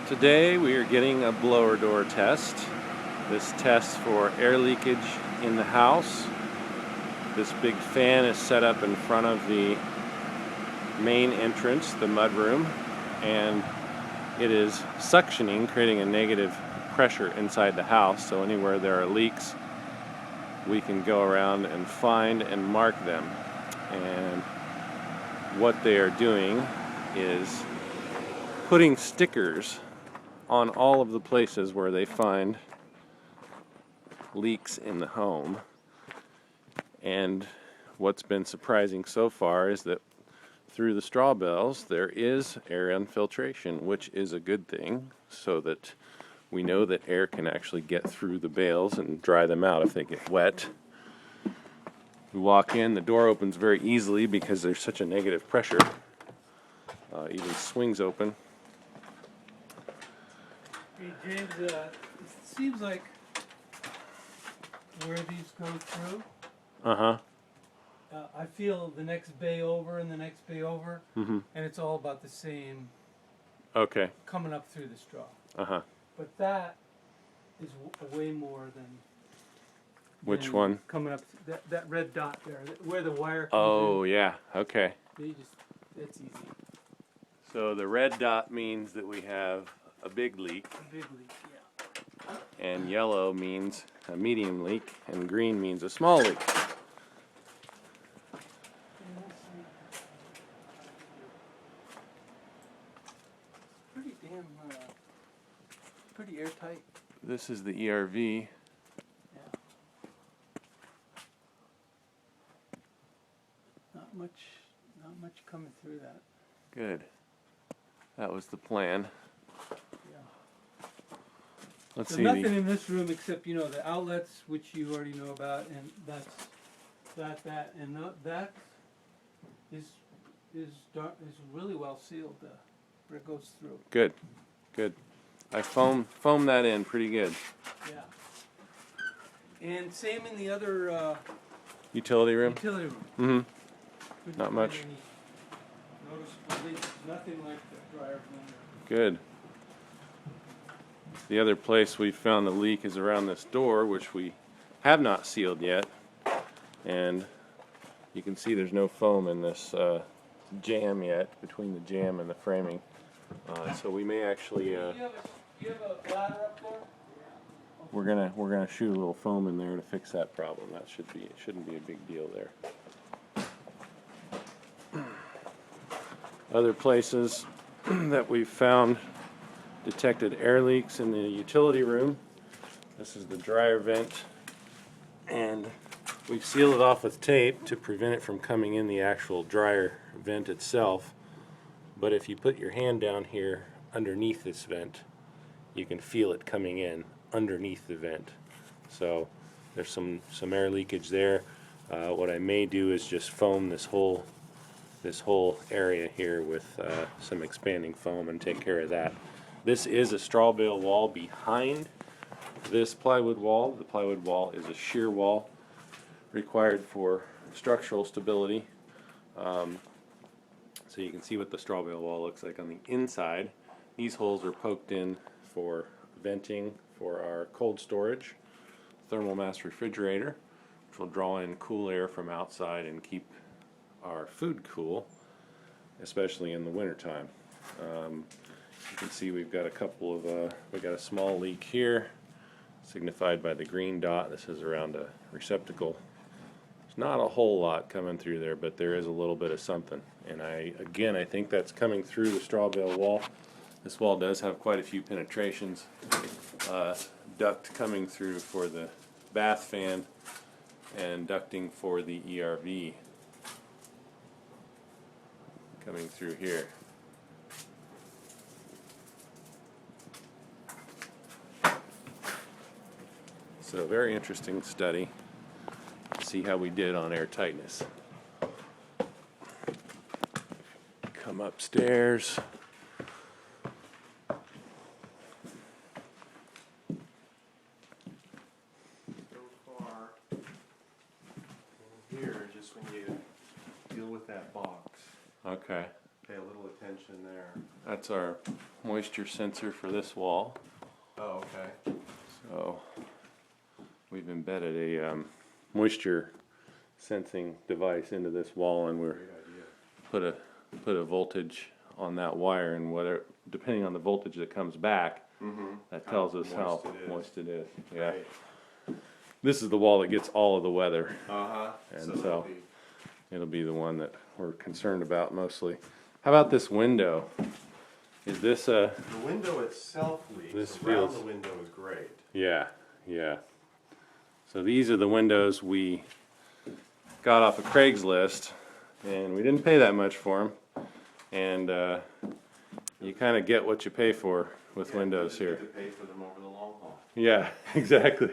Today we are getting a blower door test. This tests for air leakage in the house. This big fan is set up in front of the main entrance, the mudroom, and it is suctioning, creating a negative pressure inside the house. So anywhere there are leaks, we can go around and find and mark them. And what they are doing is putting stickers on all of the places where they find leaks in the home. And what's been surprising so far is that through the straw bales there is air infiltration, which is a good thing, so that we know that air can actually get through the bales and dry them out if they get wet. We walk in, the door opens very easily because there's such a negative pressure. Even swings open. Hey James, it seems like where these go through, I feel the next bay over and the next bay over, and it's all about the same. Okay. Coming up through the straw. But that is way more than. Which one? Coming up, that red dot there, where the wire comes Oh, yeah. Okay. It's easy. So the red dot means that we have a big leak. A big leak, yeah. And yellow means a medium leak, and green means a small leak. Pretty damn, pretty airtight. This is the ERV. Yeah. Not much coming through that. Good. That was the plan. Yeah. Let's so see. Nothing in this room except, the outlets, which you already know about, and that is really well sealed where it goes through. Good. Good. I foam that in pretty good. Yeah. And same in the other Utility room? utility room. Mm-hmm. Not much. Noticeable leaks. Nothing like the dryer blender. Good. The other place we found the leak is around this door, which we have not sealed yet. And you can see there's no foam in this jamb yet, between the jamb and the framing. So we may actually. Do you have a ladder up there? We're gonna shoot a little foam in there to fix that problem. It shouldn't be a big deal there. Other places that we've found detected air leaks in the utility room. This is the dryer vent, and we've sealed it off with tape to prevent it from coming in the actual dryer vent itself. But if you put your hand down here underneath this vent, you can feel it coming in underneath the vent. So there's some air leakage there. What I may do is just foam this whole area here with some expanding foam and take care of that. This is a straw bale wall behind this plywood wall. The plywood wall is a shear wall required for structural stability. So you can see what the straw bale wall looks like on the inside. These holes are poked in for venting for our cold storage thermal mass refrigerator, which will draw in cool air from outside and keep our food cool, especially in the wintertime. You can see we've got we got a small leak here, signified by the green dot. This is around a receptacle. There's not a whole lot coming through there, but there is a little bit of something. And I think that's coming through the straw bale wall. This wall does have quite a few penetrations. Duct coming through for the bath fan and ducting for the ERV coming through here. So very interesting study. See how we did on air tightness. Come upstairs. So far, here, just when you deal with that box, Okay. pay a little attention there. That's our moisture sensor for this wall. Oh, okay. So we've embedded a moisture sensing device into this wall, and we're Great idea. put a voltage on that wire, and whether depending on the voltage that comes back, that tells us how moist it is. Yeah. Right. This is the wall that gets all of the weather, Uh-huh. and so it'll be the one that we're concerned about mostly. How about this window? Is this a... The window itself leaks. This Around feels- the window is great. Yeah, yeah. So these are the windows we got off of Craigslist, and we didn't pay that much for them. And you kind of get what you pay for with windows You here. get to pay for them over the long haul. Yeah, exactly.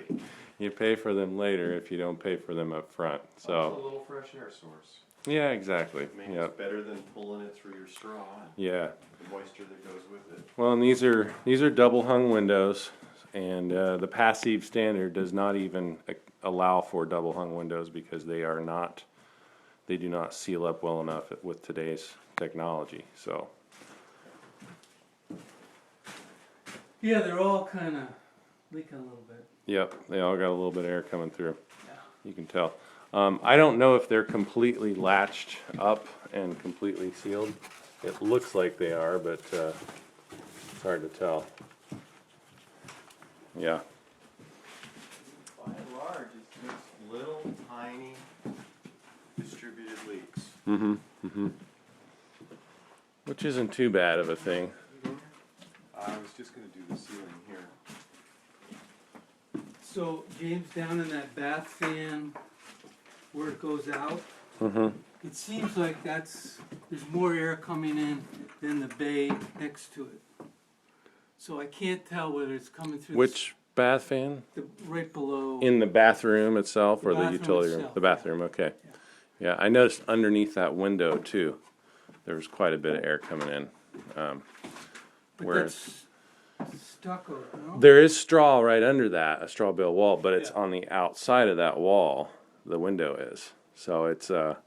You pay for them later if you don't pay for them up front. Also So a little fresh air source. yeah, exactly. I mean, Yep. it's better than pulling it through your straw and Yeah. the moisture that goes with it. Well, and these are double hung windows, and the passive standard does not even allow for double hung windows because they do not seal up well enough with today's technology. So Yeah, they're all kind of leaking a little bit. yep, they all got a little bit of air coming through. Yeah. You can tell. I don't know if they're completely latched up and completely sealed. It looks like they are, but it's hard to tell. Yeah. By and large, it's just little tiny distributed leaks. Mm-hmm. Mm-hmm. Which isn't too bad of a thing. I was just gonna do the ceiling here. So James, down in that bath fan where it goes out, Mm-hmm. it seems like there's more air coming in than the bay next to it. So I can't tell whether it's coming through Which bath fan? right below. In the bathroom itself, The or the bathroom utility room? itself, The bathroom. Okay. Yeah, I noticed underneath that window too. There was quite a bit of air coming in. But Whereas that's stucco, no? there is straw right under that, a Strawbale wall, but it's Yeah. on the outside of that wall. The window is. So it's you know,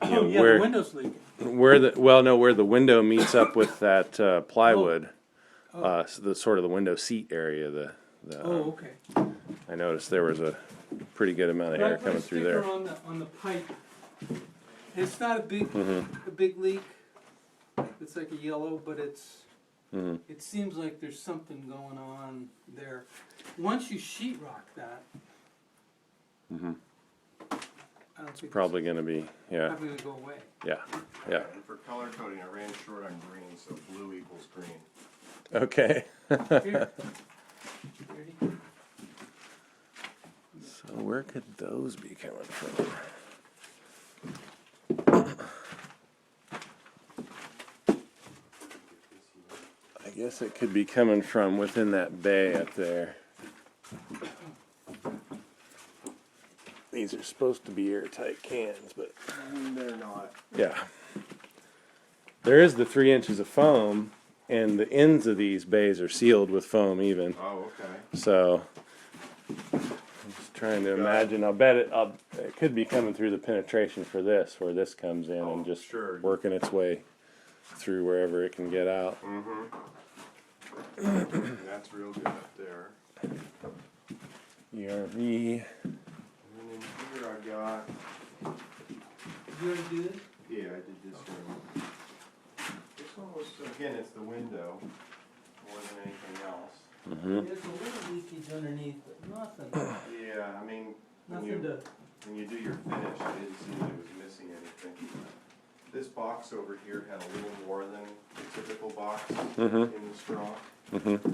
Oh yeah, where the window's leaking. where the window meets up with that plywood. Oh. So the sort of the window seat area. Oh, okay. I noticed there was a pretty good amount of But I air put a coming through sticker there. on the pipe. It's not a big Mm-hmm. leak. It's like a yellow, but Mm-hmm. it seems like there's something going on there. Once you sheetrock that, Mm-hmm. I don't think Probably going to be, it's yeah, probably gonna go away. yeah, yeah. And for color coding, I ran short on green, so blue equals green. Okay. Here. Ready? So where could those be coming from? I guess it could be coming from within that bay up there. These are supposed to be airtight cans, but They're not. yeah. There is the 3 inches of foam, and the ends of these bays are sealed with foam even. Oh, okay. So, I'm just trying to imagine. I'll bet it could be coming through the penetration for this, where this comes in Oh, and just sure. working its way through wherever it can get out. That's real good up there. ERV. And then in here I got, Did you already do this? yeah, I did this one. This one was, again, it's the window more than anything else. Mm-hmm. There's a little leakage underneath, but nothing. Yeah, I mean, when Nothing to. when you do your finish, I didn't see that it was missing anything. This box over here had a little more than the typical box Mm-hmm. in the straw. Mm-hmm.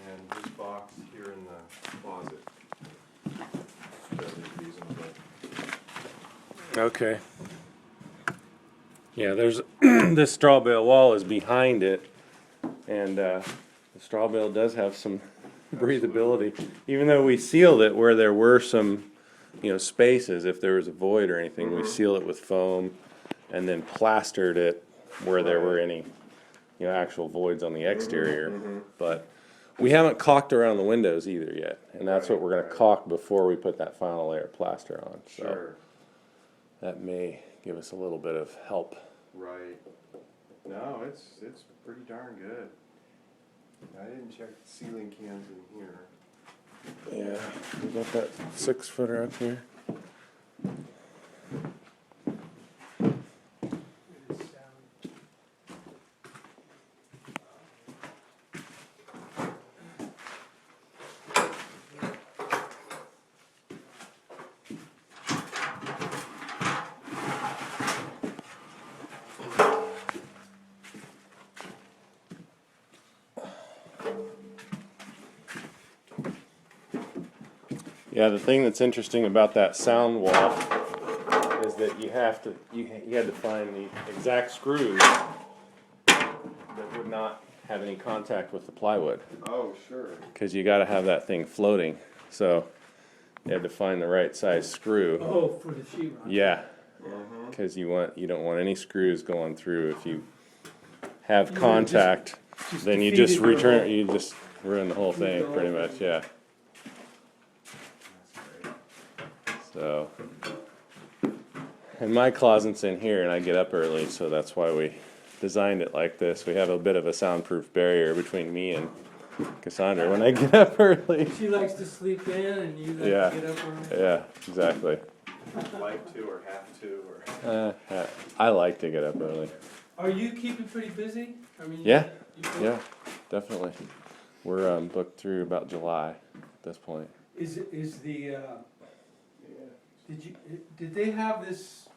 And this box here in the closet, fairly reasonable. Okay. Yeah, there's this straw bale wall is behind it, and the straw bale does have some breathability. Even though we sealed it where there were some, spaces, if there was a void or anything, we sealed it with foam, and then plastered it where there were any, actual voids on the exterior. But we haven't caulked around the windows either yet, and that's what we're going to caulk before we put that final layer of plaster on. So Sure. that may give us a little bit of help. Right. No, it's pretty darn good. I didn't check the ceiling cans in here. Yeah, we got that 6-footer up here. Yeah, the thing that's interesting about that sound wall is that you had to find the exact screws that would not have any contact with the plywood, Oh, sure. because you got to have that thing floating. So you had to find the right size screw. Oh, for the sheetrock. Yeah, Mm-hmm. because you don't want any screws going through. If you have You would contact, just then you defeated just the return. whole- You just ruin the whole thing, pretty much. Yeah. So, and my closet's in here, and I get up early, so that's why we designed it like this. We have a bit of a soundproof barrier between me and Cassandra when I get up early. She likes to sleep in and you like Yeah. to get up early. Yeah, exactly. Like to or have to or. I like to get up early. Are you keeping pretty busy? I mean, Yeah. you- Yeah, definitely. We're booked through about July at this point. Is the, did they have this